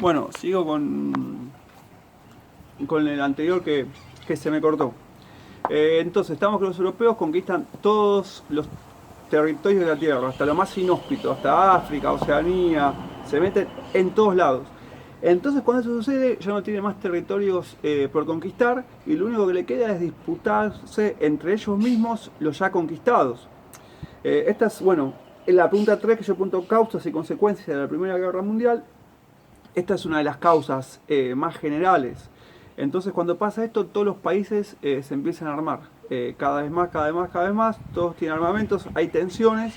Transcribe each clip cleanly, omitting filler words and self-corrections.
Bueno, sigo con el anterior que se me cortó. Entonces, estamos que los europeos conquistan todos los territorios de la Tierra, hasta lo más inhóspito, hasta África, Oceanía, se meten en todos lados. Entonces, cuando eso sucede, ya no tiene más territorios por conquistar y lo único que le queda es disputarse entre ellos mismos los ya conquistados. Esta es, bueno, en la pregunta 3 que yo apunto causas y consecuencias de la Primera Guerra Mundial. Esta es una de las causas más generales. Entonces cuando pasa esto, todos los países se empiezan a armar. Cada vez más, cada vez más, cada vez más. Todos tienen armamentos, hay tensiones.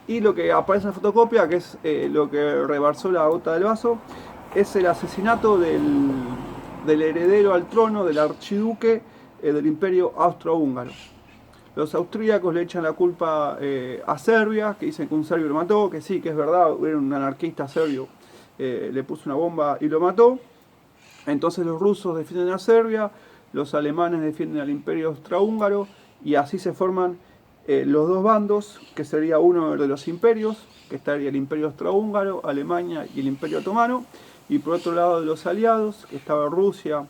Y lo que aparece en la fotocopia, que es lo que rebalsó la gota del vaso, es el asesinato del heredero al trono, del archiduque del imperio austrohúngaro. Los austríacos le echan la culpa a Serbia, que dicen que un serbio lo mató, que sí, que es verdad, era un anarquista serbio, le puso una bomba y lo mató. Entonces los rusos defienden a Serbia, los alemanes defienden al imperio austrohúngaro y así se forman los dos bandos, que sería uno de los imperios, que estaría el imperio austrohúngaro, Alemania y el imperio otomano, y por otro lado de los aliados, que estaba Rusia,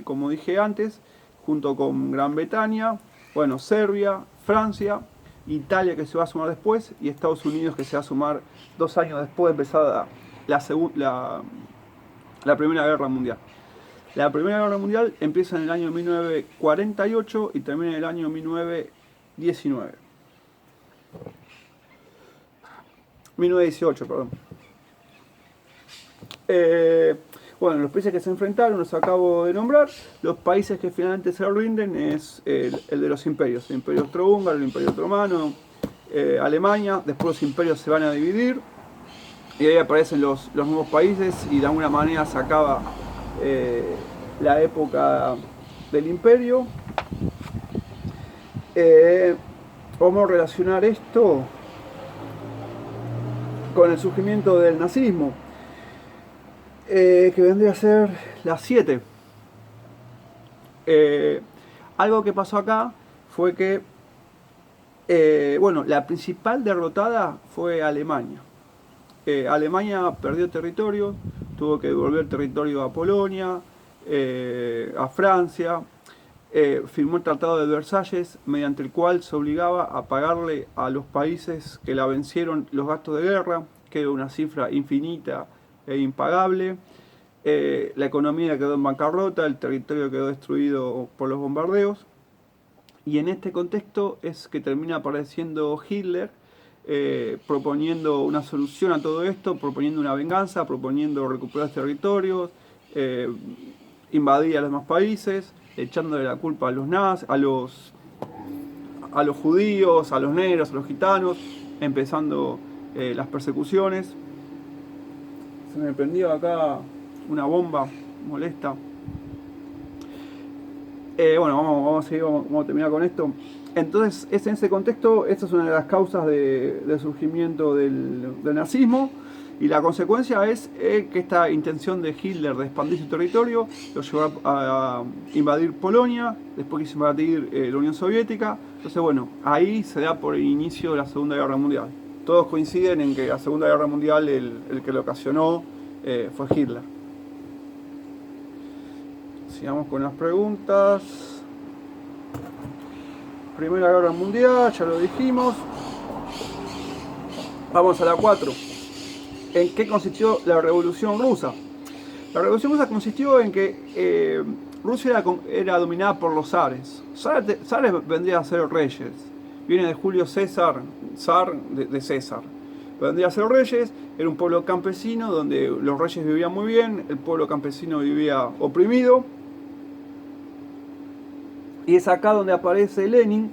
como dije antes, junto con Gran Bretaña, bueno, Serbia, Francia, Italia que se va a sumar después y Estados Unidos que se va a sumar 2 años después de empezar la Primera Guerra Mundial. La Primera Guerra Mundial empieza en el año 1948 y termina en el año 1919. 1918, perdón. Bueno, los países que se enfrentaron los acabo de nombrar. Los países que finalmente se rinden es el de los imperios. El imperio austrohúngaro, el imperio otomano, Alemania. Después los imperios se van a dividir. Y ahí aparecen los nuevos países y de alguna manera se acaba la época del imperio. Vamos a relacionar esto con el surgimiento del nazismo. Que vendría a ser las 7. Algo que pasó acá fue que, bueno, la principal derrotada fue Alemania. Alemania perdió territorio, tuvo que devolver territorio a Polonia, a Francia, firmó el Tratado de Versalles, mediante el cual se obligaba a pagarle a los países que la vencieron los gastos de guerra, que era una cifra infinita e impagable. La economía quedó en bancarrota, el territorio quedó destruido por los bombardeos. Y en este contexto es que termina apareciendo Hitler, proponiendo una solución a todo esto, proponiendo una venganza, proponiendo recuperar territorios, invadir a los demás países, echándole la culpa a los nazis, a los judíos, a los negros, a los gitanos, empezando las persecuciones. Se me prendió acá una bomba molesta. Bueno, vamos a seguir, vamos a terminar con esto. Entonces, es en ese contexto, esta es una de las causas del surgimiento del nazismo. Y la consecuencia es que esta intención de Hitler de expandir su territorio lo llevó a invadir Polonia, después quiso invadir la Unión Soviética. Entonces, bueno, ahí se da por el inicio de la Segunda Guerra Mundial. Todos coinciden en que la Segunda Guerra Mundial el que lo ocasionó fue Hitler. Sigamos con las preguntas. Primera Guerra Mundial, ya lo dijimos. Vamos a la 4. ¿En qué consistió la Revolución Rusa? La Revolución Rusa consistió en que Rusia era dominada por los zares. Zares vendría a ser reyes. Viene de Julio César, zar de César. Vendría a ser reyes, era un pueblo campesino donde los reyes vivían muy bien, el pueblo campesino vivía oprimido. Y es acá donde aparece Lenin,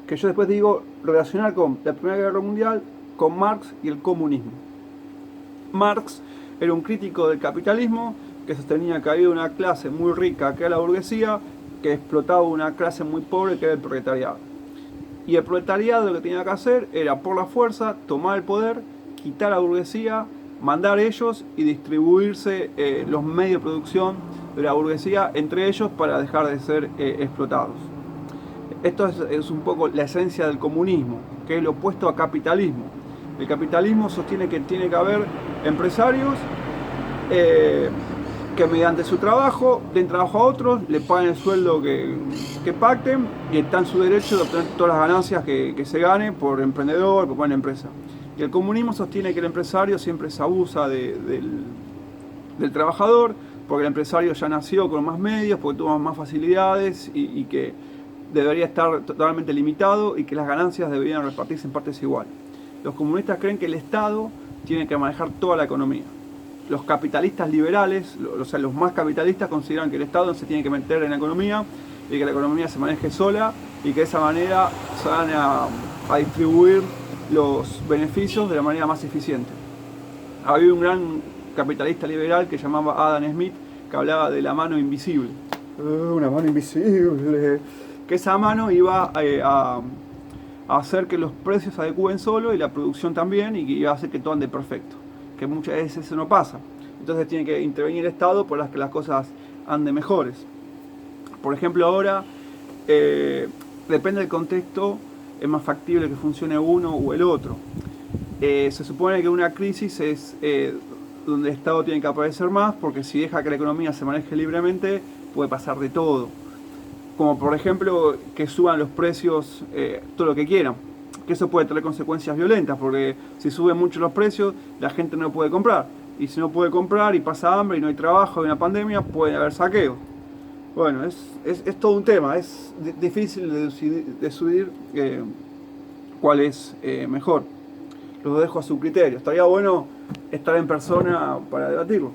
que yo después digo relacionar con la Primera Guerra Mundial, con Marx y el comunismo. Marx era un crítico del capitalismo que sostenía que había una clase muy rica, que era la burguesía, que explotaba una clase muy pobre, que era el proletariado. Y el proletariado lo que tenía que hacer era, por la fuerza, tomar el poder, quitar a la burguesía, mandar ellos y distribuirse los medios de producción de la burguesía entre ellos para dejar de ser explotados. Esto es un poco la esencia del comunismo, que es lo opuesto a capitalismo. El capitalismo sostiene que tiene que haber empresarios que mediante su trabajo den trabajo a otros, le paguen el sueldo que pacten y está en su derecho de obtener todas las ganancias que se gane por emprendedor, por buena empresa. Y el comunismo sostiene que el empresario siempre se abusa del trabajador, porque el empresario ya nació con más medios, porque tuvo más facilidades y que debería estar totalmente limitado y que las ganancias deberían repartirse en partes iguales. Los comunistas creen que el Estado tiene que manejar toda la economía. Los capitalistas liberales, o sea, los más capitalistas, consideran que el Estado no se tiene que meter en la economía y que la economía se maneje sola y que de esa manera se van a distribuir los beneficios de la manera más eficiente. Había un gran capitalista liberal que llamaba Adam Smith, que hablaba de la mano invisible. Una mano invisible. Que esa mano iba a hacer que los precios se adecúen solo y la producción también, y que iba a hacer que todo ande perfecto. Que muchas veces eso no pasa. Entonces tiene que intervenir el Estado por las que las cosas anden mejores. Por ejemplo, ahora, depende del contexto, es más factible que funcione uno o el otro. Se supone que una crisis es donde el Estado tiene que aparecer más, porque si deja que la economía se maneje libremente, puede pasar de todo. Como por ejemplo que suban los precios todo lo que quieran, que eso puede tener consecuencias violentas, porque si suben mucho los precios, la gente no puede comprar, y si no puede comprar y pasa hambre y no hay trabajo, hay una pandemia, puede haber saqueo. Bueno, es todo un tema, es difícil de decidir cuál es mejor. Los dejo a su criterio. Estaría bueno estar en persona para debatirlo.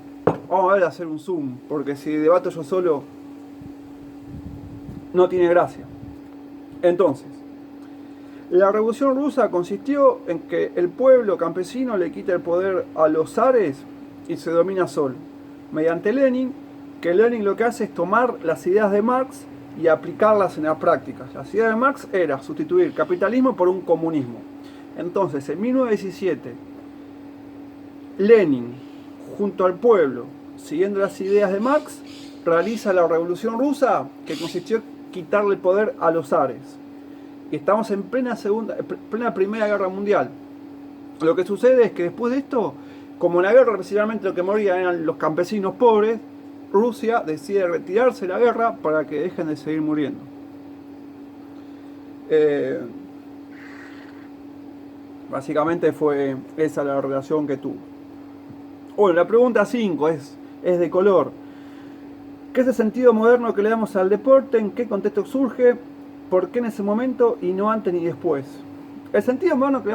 Vamos a ver, hacer un Zoom, porque si debato yo solo no tiene gracia. Entonces, la Revolución Rusa consistió en que el pueblo campesino le quita el poder a los zares y se domina solo, mediante Lenin, que Lenin lo que hace es tomar las ideas de Marx y aplicarlas en la práctica. Las ideas de Marx era sustituir capitalismo por un comunismo. Entonces, en 1917, Lenin, junto al pueblo, siguiendo las ideas de Marx, realiza la Revolución Rusa, que consistió en quitarle el poder a los zares. Y estamos en plena Primera Guerra Mundial. Lo que sucede es que después de esto, como en la guerra principalmente lo que morían eran los campesinos pobres, Rusia decide retirarse de la guerra para que dejen de seguir muriendo. Básicamente fue esa la relación que tuvo. Bueno, la pregunta 5 es de color. ¿Qué es el sentido moderno que le damos al deporte? ¿En qué contexto surge? ¿Por qué en ese momento y no antes ni después? El sentido moderno que le